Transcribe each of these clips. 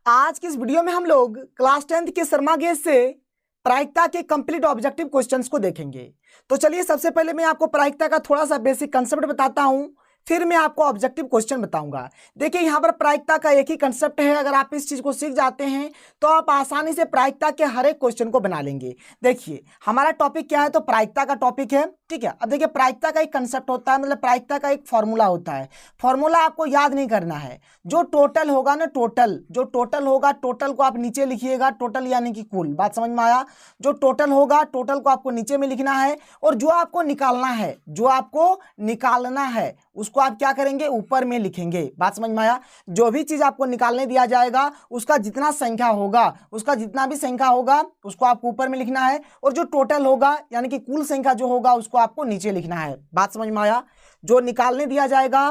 आज की इस वीडियो में हम लोग क्लास 10th के शर्मा गेज से प्रायिकता के कंप्लीट ऑब्जेक्टिव क्वेश्चंस को देखेंगे। तो चलिए सबसे पहले मैं आपको प्रायिकता का थोड़ा सा बेसिक कंसेप्ट बताता हूं, फिर मैं आपको ऑब्जेक्टिव क्वेश्चन बताऊंगा। देखिए यहाँ पर प्रायिकता का एक ही कंसेप्ट है, अगर आप इस चीज को सीख जाते हैं तो आप आसानी से प्रायिकता के हर एक क्वेश्चन को बना लेंगे। देखिए हमारा टॉपिक क्या है, तो प्रायिकता का टॉपिक है, ठीक है। अब देखिए प्रायिकता का एक कंसेप्ट होता है, मतलब प्रायिकता का एक फॉर्मूला होता है। फॉर्मूला आपको याद नहीं करना है, जो टोटल होगा ना, जो टोटल होगा, टोटल को आप नीचे लिखिएगा, टोटल यानी कि कुल, बात समझ में आया। जो टोटल होगा, टोटल को आपको नीचे में लिखना है, और जो आपको निकालना है उसको आप क्या करेंगे, ऊपर में लिखेंगे। बात समझ में आया। जो भी चीज आपको निकालने दिया जाएगा उसका जितना भी संख्या होगा उसको आपको ऊपर में लिखना है, और जो टोटल होगा यानी कि कुल संख्या जो होगा उसको आपको नीचे लिखना है। बात समझ में आया। जो निकालने दिया जाएगा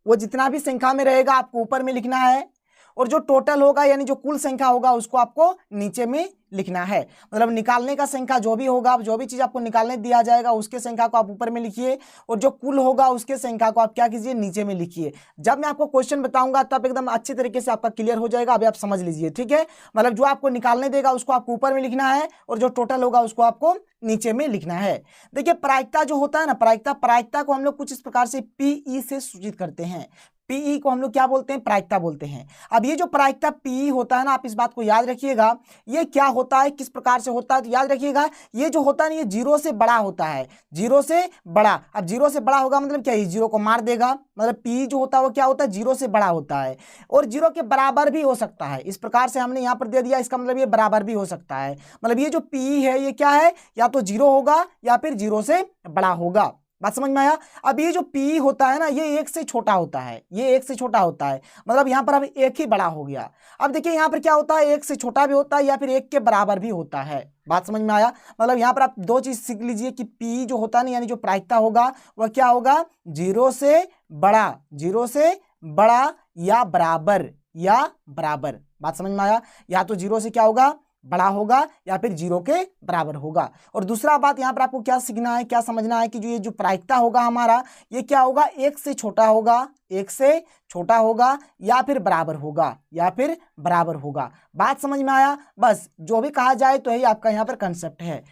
वो जितना भी संख्या में रहेगा आपको ऊपर में लिखना है, और जो टोटल होगा यानी जो कुल संख्या होगा उसको आपको नीचे में लिखना है। मतलब निकालने का संख्या जो भी होगा, जो भी चीज आपको निकालने दिया जाएगा उसके संख्या को आप ऊपर में लिखिए, और जो कुल होगा उसके संख्या को आप क्या कीजिए, नीचे में लिखिए। जब मैं आपको क्वेश्चन बताऊंगा तब एकदम अच्छी तरीके से आपका क्लियर हो जाएगा। अभी आप समझ लीजिए, ठीक है। मतलब जो आपको निकालने देगा उसको आपको ऊपर में लिखना है, और जो टोटल होगा उसको आपको नीचे में लिखना है। देखिए प्रायिकता जो होता है ना, प्रायिकता को हम लोग कुछ इस प्रकार से पीई से सूचित करते हैं। पीई को हम लोग क्या बोलते हैं, प्रायिकता बोलते हैं। अब ये जो प्रायिकता पीई होता है ना, आप इस बात को याद रखिएगा, ये क्या होता है, किस प्रकार से होता है, तो याद रखिएगा ये जो होता है ना, ये जीरो से बड़ा होता है, जीरो से बड़ा। अब जीरो से बड़ा होगा मतलब क्या, ये जीरो को मार देगा। मतलब पी जो होता है वो क्या होता है, जीरो से बड़ा होता है, और जीरो के बराबर भी हो सकता है। इस प्रकार से हमने यहाँ पर दे दिया, इसका मतलब ये बराबर भी हो सकता है। मतलब ये जो पी है ये क्या है, या तो जीरो होगा या फिर जीरो से बड़ा होगा। बात समझ में आया। अब ये जो पी होता है ना, ये एक से छोटा होता है, मतलब यहाँ पर अब एक ही बड़ा हो गया। अब देखिए यहाँ पर क्या होता है, एक से छोटा भी होता है या फिर एक के बराबर भी होता है। बात समझ में आया। मतलब यहाँ पर आप दो चीज सीख लीजिए कि पी जो होता है ना, यानी जो प्रायिकता होगा वह क्या होगा, जीरो से बड़ा या बराबर। बात समझ में आया। या तो जीरो से क्या होगा, बड़ा होगा, या फिर जीरो के बराबर होगा। और दूसरा बात यहाँ पर आपको क्या सीखना है, क्या समझना है कि जो ये जो प्रायिकता होगा हमारा, ये क्या होगा, एक से छोटा होगा या फिर बराबर होगा। बात समझ में आया। बस जो भी कहा जाए तो यही आपका यहाँ पर कंसेप्ट है,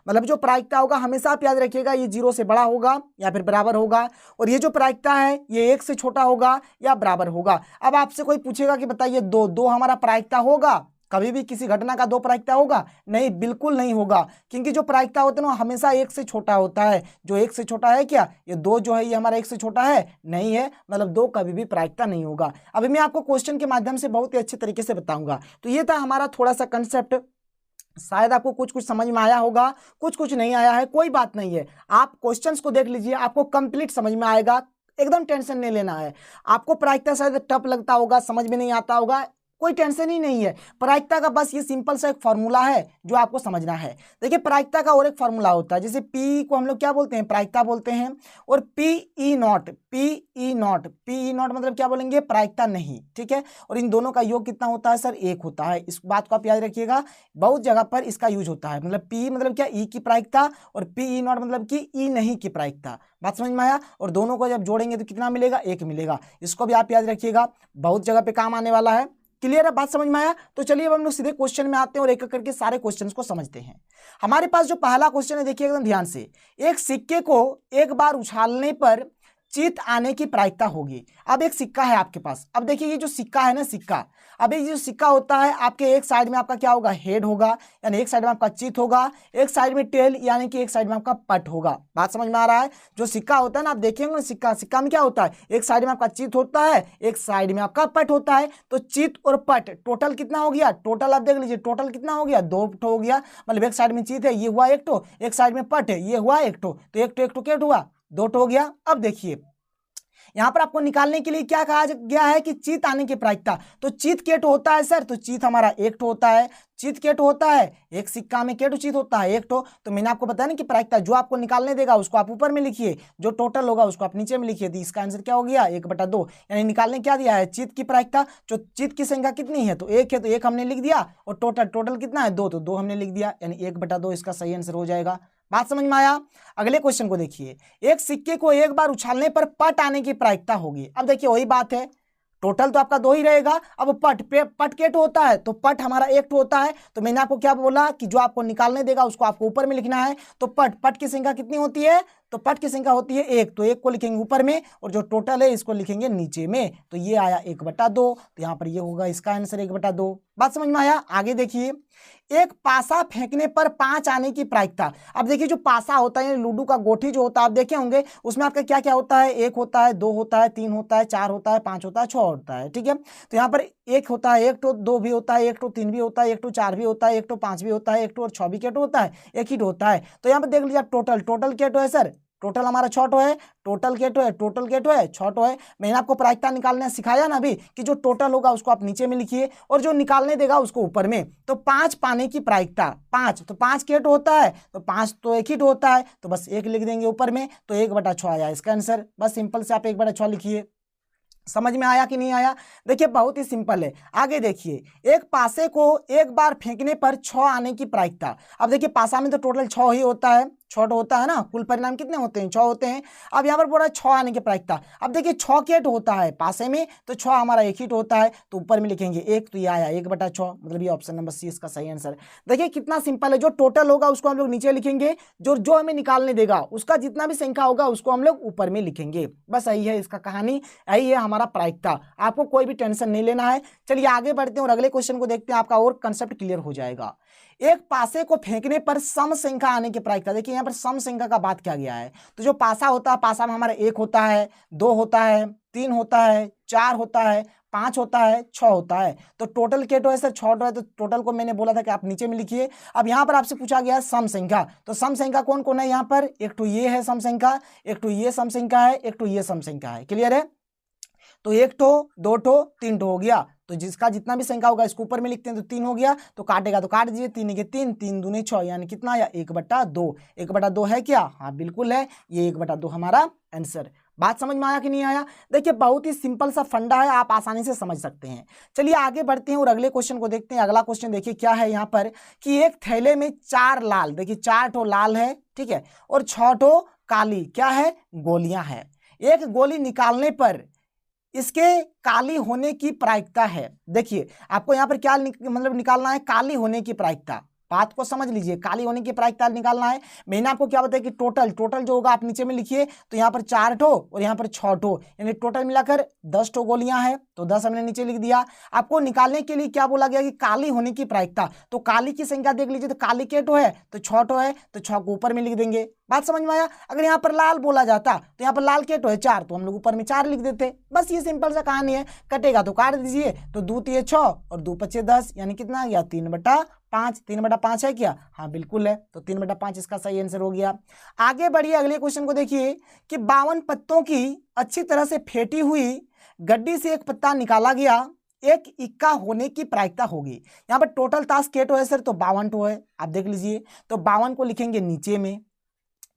मतलब जो प्रायिकता होगा हमेशा आप याद रखिएगा, ये जीरो से बड़ा होगा या फिर बराबर होगा, और ये जो प्रायिकता है ये एक से छोटा होगा या बराबर होगा। अब आपसे कोई पूछेगा कि बताइए दो हमारा प्रायिकता होगा, कभी भी किसी घटना का दो प्रायिकता होगा? नहीं, बिल्कुल नहीं होगा, क्योंकि जो प्रायिकता होता है ना हमेशा एक से छोटा होता है। जो एक से छोटा है क्या, ये दो जो है ये हमारा एक से छोटा है नहीं है, मतलब दो कभी भी प्रायिकता नहीं होगा। अभी मैं आपको क्वेश्चन के माध्यम से बहुत ही अच्छे तरीके से बताऊंगा। तो ये था हमारा थोड़ा सा कंसेप्ट। शायद आपको कुछ समझ में आया होगा, कुछ नहीं आया है, कोई बात नहीं है। आप क्वेश्चंस को देख लीजिए, आपको कंप्लीट समझ में आएगा, एकदम टेंशन नहीं लेना है। आपको प्रायिकता शायद टफ लगता होगा, समझ में नहीं आता होगा, कोई टेंशन ही नहीं है। प्रायिकता का बस ये सिंपल सा एक फॉर्मूला है जो आपको समझना है। देखिए प्रायिकता का और एक फॉर्मूला होता है, जैसे पी को हम लोग क्या बोलते हैं, प्रायिकता बोलते हैं, और पी नॉट मतलब क्या बोलेंगे, प्रायिकता नहीं, ठीक है। और इन दोनों का योग कितना होता है सर, एक होता है। इस बात को आप याद रखिएगा, बहुत जगह पर इसका यूज होता है। मतलब पी मतलब क्या, ई की प्रायिकता, और पी नॉट मतलब कि ई नहीं की प्रायिकता। बात समझ में आया। और दोनों को जब जोड़ेंगे तो कितना मिलेगा, एक मिलेगा। इसको भी आप याद रखिएगा, बहुत जगह पे काम आने वाला है। क्लियर है, बात समझ में आया। तो चलिए अब हम लोग सीधे क्वेश्चन में आते हैं और एक एक करके सारे क्वेश्चंस को समझते हैं। हमारे पास जो पहला क्वेश्चन है, देखिए एकदम ध्यान से, एक सिक्के को एक बार उछालने पर चित आने की प्रायिकता होगी। अब एक सिक्का है आपके पास। अब देखिए ये जो सिक्का है ना, अब ये जो सिक्का होता है, आपके एक साइड में आपका क्या होगा, हेड होगा, यानी एक साइड में आपका चित होगा, एक साइड में टेल यानी कि एक साइड में आपका पट होगा। बात समझ में आ रहा है। जो सिक्का होता है ना, आप देखेंगे ना, सिक्का में क्या होता है, एक साइड में आपका चित होता है, एक साइड में आपका पट होता है। तो चित और पट टोटल कितना हो गया, टोटल आप देख लीजिए, टोटल कितना हो गया, दो ठो हो गया। मतलब एक साइड में चित है, ये हुआ एक ठो, एक साइड में पट है, ये हुआ एक ठो, तो एक ठो क्या हुआ, दो ठो हो गया। अब देखिए यहां पर आपको निकालने के लिए क्या कहा गया है कि चित आने की प्रायिकता। तो चित केटो होता है सर, तो चित हमारा एक ठो होता है, चित केटो होता है, एक सिक्का में केटो चित होता है, एक ठो। तो मैंने आपको बताया ना कि प्रायिकता जो आपको निकालने देगा उसको आप ऊपर में लिखिए, जो टोटल होगा उसको आप नीचे में लिखिए। तो इसका आंसर क्या हो गया, 1/2। यानी निकालने क्या दिया है, चित की प्रायिकता। जो चित की संख्या कितनी है, तो एक है, तो एक हमने लिख दिया, और टोटल कितना है, 2, तो 2 हमने लिख दिया, यानी 1/2 इसका सही आंसर हो जाएगा। बात समझ में आया। अगले क्वेश्चन को देखिए, एक सिक्के को एक बार उछालने पर पट आने की प्रायिकता होगी। अब देखिए वही बात है, टोटल तो आपका 2 ही रहेगा। अब पट के टो होता है तो पट हमारा 1 टो होता है, तो मैंने आपको क्या बोला कि जो आपको निकालने देगा उसको आपको ऊपर में लिखना है। तो पट की संख्या कितनी होती है, तो पट की संख्या होती है 1, तो 1 को लिखेंगे ऊपर में और जो टोटल है इसको लिखेंगे नीचे में, तो ये आया 1/2। तो यहाँ पर ये होगा इसका आंसर 1/2। बात समझ में आया। आगे देखिए, एक पासा फेंकने पर 5 आने की प्रायिकता। अब देखिए जो पासा होता है लूडो का गोटी जो होता है आप देखे होंगे, उसमें आपका क्या क्या होता है, 1 होता है, 2 होता है, 3 होता है, 4 होता है, 5 होता है, 6 होता है, ठीक है। तो यहाँ पर 1 होता है, 1 टो 2 भी होता है, 1 टो 3 भी होता है, 1 टो 4 भी होता है, 1 टो 5 भी होता है, 1 टो और 6 भी केटो होता है, 1 ही होता है। तो यहाँ पर देख लीजिए आप टोटल केटो है सर, टोटल हमारा 6 टो है, टोटल केटो है 6 टो है। मैंने आपको प्रायिकता निकालने सिखाया ना अभी कि जो टोटल होगा उसको आप नीचे में लिखिए और जो निकालने देगा उसको ऊपर में। तो 5 पाने की प्रायिकता, 5 तो 5 केटो होता है, तो 5 तो 1 ही होता है, तो बस 1 लिख देंगे ऊपर में, तो 1/6 आया इसका आंसर। बस सिंपल से आप 1/6 लिखिए। समझ में आया कि नहीं आया। देखिए बहुत ही सिंपल है। आगे देखिए, एक पासे को एक बार फेंकने पर 6 आने की प्रायिकता। अब देखिए पासा में तो टोटल 6 ही होता है, 6 होता है ना, कुल परिणाम कितने होते हैं, 6 होते हैं। अब यहाँ पर बोला 6 आने की प्रायिकता। अब देखिए 6 केट होता है पासे में, तो 6 हमारा 1 ही होता है, तो ऊपर में लिखेंगे 1, तो ये आया 1/6, मतलब ये ऑप्शन नंबर सी इसका सही आंसर। देखिए कितना सिंपल है, जो टोटल होगा उसको हम लोग नीचे लिखेंगे, जो हमें निकालने देगा उसका जितना भी संख्या होगा उसको हम लोग ऊपर में लिखेंगे। बस यही है इसका कहानी, यही है हमारा प्रायिकता। आपको कोई भी टेंशन नहीं लेना है। चलिए आगे बढ़ते हैं और अगले क्वेश्चन को देखते हैं, आपका और कंसेप्ट क्लियर हो जाएगा। एक पासे को फेंकने पर सम संख्या आने की प्रायिकता। देखिए यहाँ पर सम संख्या का बात किया गया है। तो जो पासा होता है, पासा में हमारा 1 होता है, 2 होता है, 3 होता है, 4 होता है, 5 होता है, 6 होता है। तो टोटल केटो है सर 6 है, तो टोटल को मैंने बोला था कि आप नीचे में लिखिए। अब यहाँ पर आपसे पूछा गया है सम संख्या, तो सम संख्या कौन कौन है यहाँ पर, एक तो ये है सम संख्या, एक तो ये सम संख्या है, एक तो ये सम संख्या है। क्लियर है। तो 1 ठो 2 ठो 3 ठो हो गया, तो जिसका जितना भी संख्या होगा इसको ऊपर में लिखते हैं, तो 3 हो गया, तो काटेगा तो काट दीजिए, 3 के 3, 3 दूनी 6, यानी कितना आया 1/2। 1/2 है क्या, हाँ बिल्कुल है, ये 1/2 हमारा आंसर। बात समझ में आया कि नहीं आया। देखिए बहुत ही सिंपल सा फंडा है, आप आसानी से समझ सकते हैं। चलिए आगे बढ़ते हैं और अगले क्वेश्चन को देखते हैं। अगला क्वेश्चन देखिए क्या है यहाँ पर, कि एक थैले में 4 लाल, देखिए 4 ठो लाल है, ठीक है, और 6 ठो काली क्या है, गोलियां है। एक गोली निकालने पर इसके काली होने की प्रायिकता है। देखिए आपको यहाँ पर क्या मतलब निकालना है, काली होने की प्रायिकता। बात को समझ लीजिए, काली होने की प्रायिकता निकालना है। मैंने आपको क्या बताया कि टोटल जो होगा आप नीचे में लिखिए, तो यहाँ पर 4 ठो और यहाँ पर 6 ठो, यानी टोटल मिलाकर 10 ठो गोलियां हैं, तो 10 हमने नीचे लिख दिया। आपको निकालने के लिए क्या बोला गया कि काली होने की प्रायिकता, तो काली की संख्या देख लीजिए, तो काली के ठो है, तो 6 ठो है, तो 6 को ऊपर में लिख देंगे। बात समझ में आया। अगर यहाँ पर लाल बोला जाता तो यहाँ पर लाल के टो है 4, तो हम लोग ऊपर में 4 लिख देते। बस ये सिंपल सा कहानी है। कटेगा तो काट दीजिए, तो 2 तिये 6 और 2 पचे 10, यानी कितना आ गया 3/5। 3/5 है क्या, हाँ बिल्कुल है, तो 3/5 इसका सही आंसर हो गया। आगे बढ़िए अगले क्वेश्चन को देखिए, कि 52 पत्तों की अच्छी तरह से फेंटी हुई गड्डी से एक पत्ता निकाला गया, एक इक्का होने की प्रायिकता होगी। यहाँ पर टोटल ताश के टो है सर, तो 52 टो है, आप देख लीजिए, तो 52 को लिखेंगे नीचे में।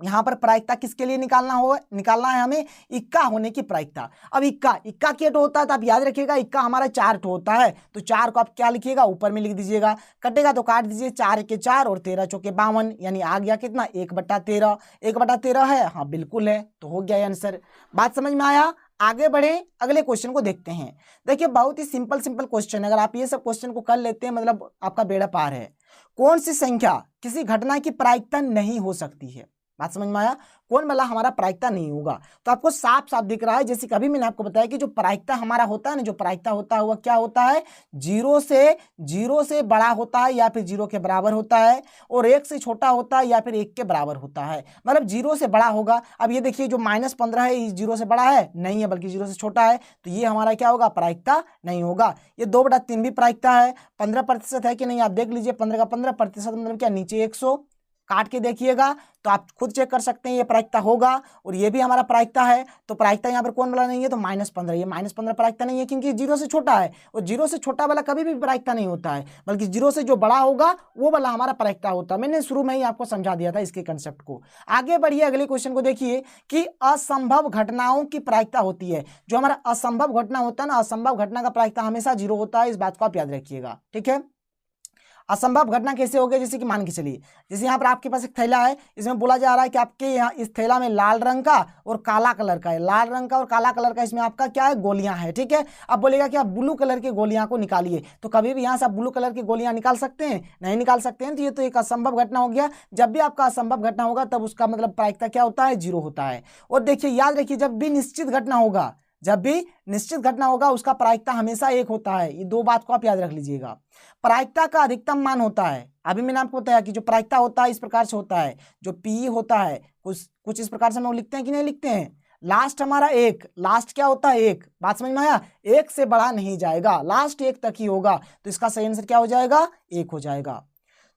यहाँ पर प्रायिकता किसके लिए निकालना है हमें, इक्का होने की प्रायिकता। अब इक्का के टो होता है, तो आप याद रखिएगा इक्का हमारा 4 टो होता है, तो 4 को आप क्या लिखिएगा, ऊपर में लिख दीजिएगा। कटेगा तो काट दीजिए, 4 के 4 और 13 चौके 52, यानी आ गया कितना 1/13। 1/13 है, हाँ बिल्कुल है, तो हो गया आंसर। बात समझ में आया। आगे बढ़े अगले क्वेश्चन को देखते हैं। देखिए बहुत ही सिंपल क्वेश्चन, अगर आप ये सब क्वेश्चन को कर लेते हैं मतलब आपका बेड़ा पार है। कौन सी संख्या किसी घटना की प्रायिकता नहीं हो सकती है। बात समझ में आया, कौन वाला हमारा प्रायिकता नहीं होगा। तो आपको साफ साफ दिख रहा है, जैसे कभी मैंने आपको बताया कि जो प्रायिकता हमारा होता है ना, जो प्रायिकता होता है वह क्या होता है, 0 से बड़ा होता है या फिर 0 के बराबर होता है, और 1 से छोटा होता है या फिर 1 के बराबर होता है। मतलब 0 से बड़ा होगा। अब ये देखिए जो -15 है ये 0 से बड़ा है नहीं है, बल्कि 0 से छोटा है, तो ये हमारा क्या होगा, प्रायिकता नहीं होगा। ये 2/3 भी प्रायिकता है। 15% है कि नहीं, आप देख लीजिए, 15 का 15% मतलब क्या, नीचे 100 काट के देखिएगा, तो आप खुद चेक कर सकते हैं ये प्रायिकता होगा। और ये भी हमारा प्रायिकता है, तो प्रायिकता यहाँ पर कौन वाला नहीं है, तो -15। ये -15 प्रायिकता नहीं है, क्योंकि 0 से छोटा है, और 0 से छोटा वाला कभी भी प्रायिकता नहीं होता है, बल्कि 0 से जो बड़ा होगा वो वाला हमारा प्रायिकता होता है। मैंने शुरू में ही आपको समझा दिया था इसके कंसेप्ट को। आगे बढ़िए अगले क्वेश्चन को देखिए, कि असंभव घटनाओं की प्रायिकता होती है। जो हमारा असंभव घटना होता है ना, असंभव घटना का प्रायिकता हमेशा 0 होता है, इस बात को आप याद रखिएगा, ठीक है। असंभव घटना कैसे हो गई, जैसे कि मान के चलिए, जैसे यहाँ पर आपके पास एक थैला है, इसमें बोला जा रहा है कि आपके यहाँ इस थैला में लाल रंग का और काला कलर का है, लाल रंग का और काला कलर का इसमें आपका क्या है, गोलियां है, ठीक है। अब बोलेगा कि आप ब्लू कलर की गोलियां को निकालिए, तो कभी भी यहाँ से आप ब्लू कलर की गोलियां निकाल सकते हैं, नहीं निकाल सकते हैं, तो ये तो एक असंभव घटना हो गया। जब भी आपका असंभव घटना होगा तब उसका मतलब प्रायिकता क्या होता है, 0 होता है। और देखिए याद रखिए, जब भी निश्चित घटना होगा, जब भी निश्चित घटना होगा उसका प्रायिकता हमेशा 1 होता है। ये 2 बात को आप याद रख लीजिएगा। प्रायिकता का अधिकतम मान होता है, अभी मैंने आपको बताया कि जो प्रायिकता होता है इस प्रकार से होता है, जो पी होता है कुछ इस प्रकार से हम लोग लिखते हैं कि नहीं लिखते हैं। लास्ट हमारा 1, लास्ट क्या होता है 1, बात समझ में आया, 1 से बड़ा नहीं जाएगा, लास्ट 1 तक ही होगा, तो इसका सही आंसर क्या हो जाएगा, 1 हो जाएगा।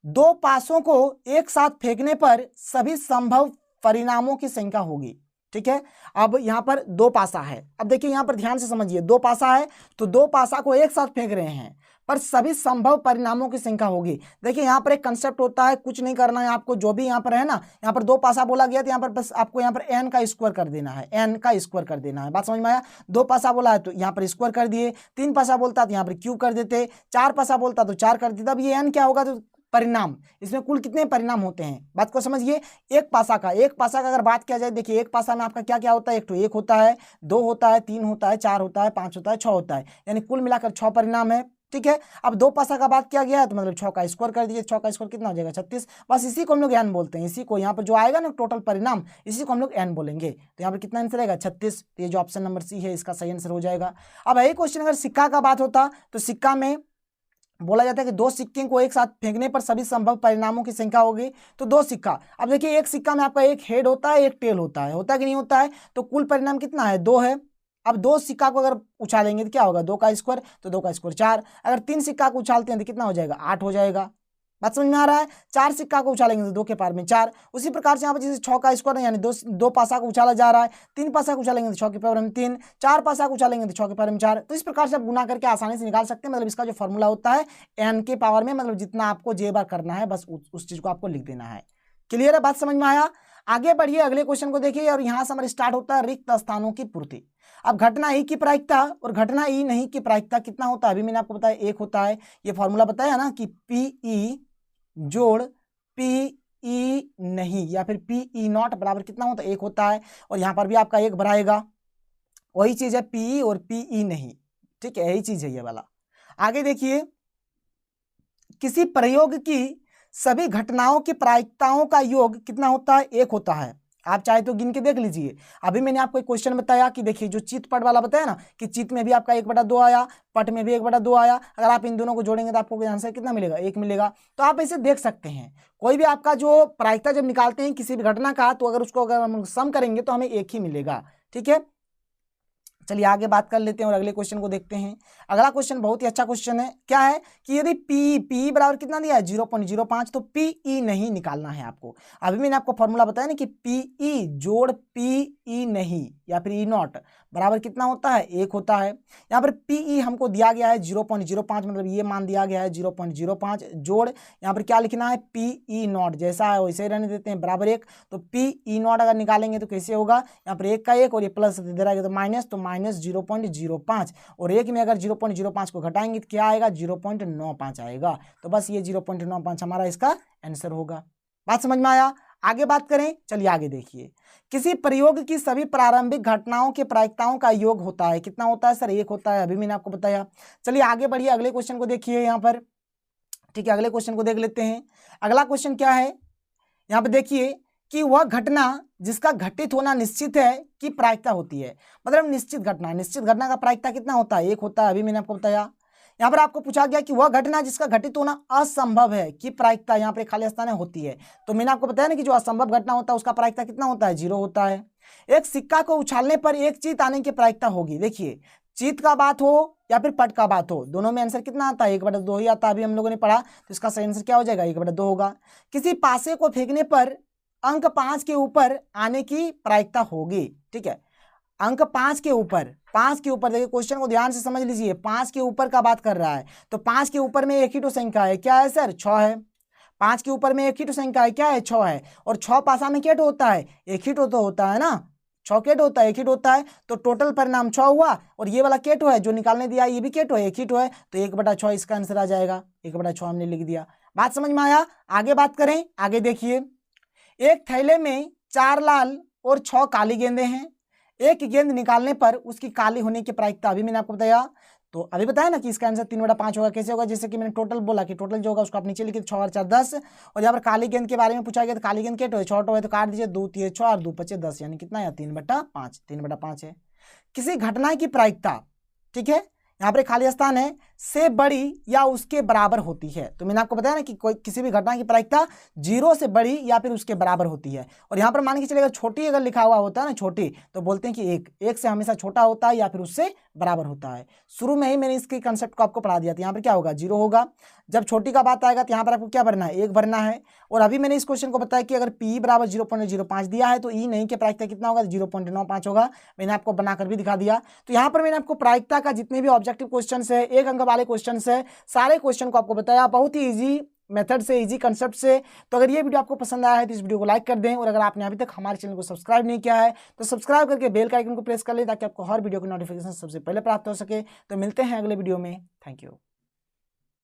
2 पासों को एक साथ फेंकने पर सभी संभव परिणामों की संख्या होगी, ठीक है। अब यहाँ पर 2 पासा है, अब देखिए यहाँ पर ध्यान से समझिए, 2 पासा है तो 2 पासा को एक साथ फेंक रहे हैं पर सभी संभव परिणामों की संख्या होगी। देखिए यहाँ पर एक कंसेप्ट होता है, कुछ नहीं करना है आपको, जो भी यहाँ पर है ना, यहाँ पर 2 पासा बोला गया तो यहाँ पर बस आपको यहाँ पर n का स्क्वायर कर देना है, n का स्क्वायर कर देना है, बात समझ में आया। 2 पासा बोला है तो यहाँ पर स्क्वायर कर दिए, 3 पासा बोलता तो यहाँ पर क्यूब कर देते, 4 पासा बोलता तो 4 कर देते। अब ये n क्या होगा, तो परिणाम, इसमें कुल कितने परिणाम होते हैं, बात को समझिए। एक पासा का अगर बात किया जाए, देखिए एक पासा में आपका क्या क्या होता है, एक तो 1 होता है, 2 होता है, 3 होता है, 4 होता है, 5 होता है, 6 होता है, यानी कुल मिलाकर 6 परिणाम है, ठीक है। अब 2 पासा का बात किया गया है तो मतलब 6 का स्क्वायर कर दीजिए, 6 का स्क्वायर कितना हो जाएगा, 36। बस इसी को हम लोग n बोलते हैं, इसी को यहाँ पर जो आएगा ना टोटल परिणाम, इसी को हम लोग n बोलेंगे। तो यहाँ पर कितना आंसर आएगा, 36। तो ये जो ऑप्शन नंबर सी है इसका सही आंसर हो जाएगा। अब यही क्वेश्चन अगर सिक्का का बात होता तो सिक्का में बोला जाता है कि 2 सिक्के को एक साथ फेंकने पर सभी संभव परिणामों की संख्या होगी। तो 2 सिक्का, अब देखिए एक सिक्का में आपका एक हेड होता है, एक टेल होता है कि नहीं होता है, तो कुल परिणाम कितना है, 2 है। अब 2 सिक्का को अगर उछालेंगे तो क्या होगा, 2 का स्क्वायर, तो 2 का स्क्वायर 4। अगर 3 सिक्का को उछालते हैं तो कितना हो जाएगा, 8 हो जाएगा, बात समझ में आ रहा है। 4 सिक्का को उछालेंगे तो 2 के पावर में 4। उसी प्रकार से यहाँ पर जैसे 6 का स्क्वायर है, यानी 2 पासा को उछाला जा रहा है, 3 पासा को उछालेंगे तो 6 के पावर में 3, 4 पासा को उछालेंगे तो 6 के पावर में 4। तो इस प्रकार से आप गुना करके आसानी से निकाल सकते हैं। मतलब इसका जो फॉर्मूला होता है n के पावर में, मतलब जितना आपको j बार करना है बस उस चीज को आपको लिख देना है। क्लियर है, बात समझ में आया। आगे बढ़िए, अगले क्वेश्चन को देखिए, और यहाँ से हमारे स्टार्ट होता है रिक्त स्थानों की पूर्ति। अब घटना ई की प्रायिकता और घटना ई नहीं की प्रायिकता कितना होता है, अभी मैंने आपको बताया 1 होता है। ये फॉर्मूला बताया ना कि पी जोड़ पी नहीं या फिर पी नॉट बराबर कितना होता है, 1 होता है। और यहाँ पर भी आपका 1 भराएगा, वही चीज है पी और पी नहीं, ठीक है, यही चीज है ये वाला। आगे देखिए, किसी प्रयोग की सभी घटनाओं की प्रायिकताओं का योग कितना होता है, 1 होता है। आप चाहे तो गिन के देख लीजिए। अभी मैंने आपको एक क्वेश्चन बताया कि देखिए जो चित पट वाला बताया ना, कि चित में भी आपका 1/2 आया, पट में भी 1/2 आया। अगर आप इन दोनों को जोड़ेंगे तो आपको आंसर कितना मिलेगा, 1 मिलेगा। तो आप ऐसे देख सकते हैं, कोई भी आपका जो प्रायिकता जब निकालते हैं किसी भी घटना का, तो अगर उसको अगर हम सम करेंगे तो हमें 1 ही मिलेगा, ठीक है। चलिए आगे बात कर लेते हैं और अगले क्वेश्चन को देखते हैं। अगला क्वेश्चन बहुत ही अच्छा क्वेश्चन है, क्या है कि यदि पी बराबर कितना दिया है, 0.05, तो पी नहीं निकालना है आपको। अभी मैंने आपको फॉर्मूला बताया ना कि पी जोड़ पी नहीं या फिर ई नॉट बराबर कितना होता है, 1 होता है। यहाँ पर पी हमको दिया गया है 0.05, मतलब ये मान दिया गया है 0.05, जोड़ यहाँ पर क्या लिखना है, पी नॉट, जैसा है वैसे ही रहने देते हैं, बराबर 1। तो पी नॉट अगर निकालेंगे तो कैसे होगा, यहाँ पर 1 का 1 और ये प्लस दे रहा है तो माइनस, तो माइनस 0.05, और 1 में अगर 0.05 को घटाएंगे तो क्या आएगा, 0.95 आएगा। तो बस ये 0.95 हमारा इसका आंसर होगा। बात समझ में आया। आगे बात करें, चलिए आगे देखिए, किसी प्रयोग की सभी प्रारंभिक घटनाओं के प्रायिकताओं का योग होता है, कितना होता है सर, 1 होता है, अभी मैंने आपको बताया। चलिए आगे बढ़िए, अगले क्वेश्चन को देखिए यहाँ पर, ठीक है, अगले क्वेश्चन को देख लेते हैं। अगला क्वेश्चन क्या है, यहाँ पर देखिए कि वह घटना जिसका घटित होना निश्चित है की प्रायिकता होती है। मतलब निश्चित घटना का प्रायिकता कितना होता है, 1 होता है, अभी मैंने आपको बताया। यहाँ पर आपको पूछा गया कि वह घटना जिसका घटित होना असंभव है की प्रायिकता, यहाँ पर खाली स्थान होती है। तो मैंने आपको बताया ना कि जो असंभव घटना होता है उसका प्रायिकता कितना होता है, 0 होता है। एक सिक्का को उछालने पर एक चीत आने की प्रायिकता होगी। देखिए चीत का बात हो या फिर पट का बात हो, दोनों में आंसर कितना आता है, 1/2 ही आता है, अभी हम लोगों ने पढ़ा। तो इसका सही आंसर क्या हो जाएगा, 1/2 होगा। किसी पासे को फेंकने पर अंक 5 के ऊपर आने की प्रायिकता होगी, ठीक है। अंक 5 के ऊपर देखिए क्वेश्चन को ध्यान से समझ लीजिए, 5 के ऊपर का बात कर रहा है। तो 5 के ऊपर में एक ही तो संख्या है, क्या है सर, 6 है। 5 के ऊपर में एक ही तो संख्या है, क्या है, 6 है। और 6 पासा में क्या होता है, एक ही तो होता है ना, 6 केट होता है, एक हिट होता है, तो टोटल परिणाम 6 हुआ। और ये वाला केट है जो निकालने दिया ये भी केट है, एक हिट है, तो 1/6 इसका आंसर आ जाएगा। 1/6 हमने लिख दिया। बात समझ में आया? आगे बात करें, आगे देखिए, एक थैले में 4 लाल और 6 काली गेंदें हैं। एक गेंद निकालने पर उसकी काली होने की प्रायिकता अभी मैंने आपको बताया, तो अभी बताया ना कि इसका आंसर 3/5 होगा। कैसे होगा? जैसे कि मैंने टोटल बोला कि टोटल जो होगा उसको आप नीचे लिखिए 6 और 4 10, और यहाँ पर काली गेंद के बारे में पूछा गया तो काली गेंद केट है, छोटा है तो काट दीजिए, 2 3 6 और 2 5 10, यानी कितना है? 3/5, 3/5 है। किसी घटना की प्रायिकता, ठीक है, यहाँ पर खाली स्थान है, से बड़ी या उसके बराबर होती है। तो मैंने आपको बताया ना कि कोई किसी भी घटना की प्रायिकता 0 से बड़ी या फिर उसके बराबर होती है। और यहाँ पर मान के चलिएगा छोटी अगर लिखा हुआ होता है ना, छोटी, तो बोलते हैं कि एक से हमेशा छोटा होता है या फिर उससे बराबर होता है। शुरू में ही मैंने इसके कंसेप्ट को आपको पढ़ा दिया था। यहाँ पर क्या होगा? 0 होगा। जब छोटी का बात आएगा तो यहाँ पर आपको क्या भरना है? 1 भरना है। और अभी मैंने इस क्वेश्चन को बताया कि अगर P बराबर 0.05 दिया है तो E नहीं के प्रायिकता कितना होगा? 0.95 होगा। मैंने आपको बनाकर भी दिखा दिया। तो यहाँ पर मैंने आपको प्रायिकता का जितने भी ऑब्जेक्टिव क्वेश्चन है, 1 अंक वाले क्वेश्चन है, सारे क्वेश्चन को आपको बताया बहुत ही इजी मेथड से, इजी कंसेप्ट से। तो अगर ये वीडियो आपको पसंद आया है तो इस वीडियो को लाइक कर दें, और अगर आपने अभी तक हमारे चैनल को सब्सक्राइब नहीं किया है तो सब्सक्राइब करके बेल का आइकन को प्रेस कर लें ताकि आपको हर वीडियो की नोटिफिकेशन सबसे पहले प्राप्त हो सके। तो मिलते हैं अगले वीडियो में। Thank you.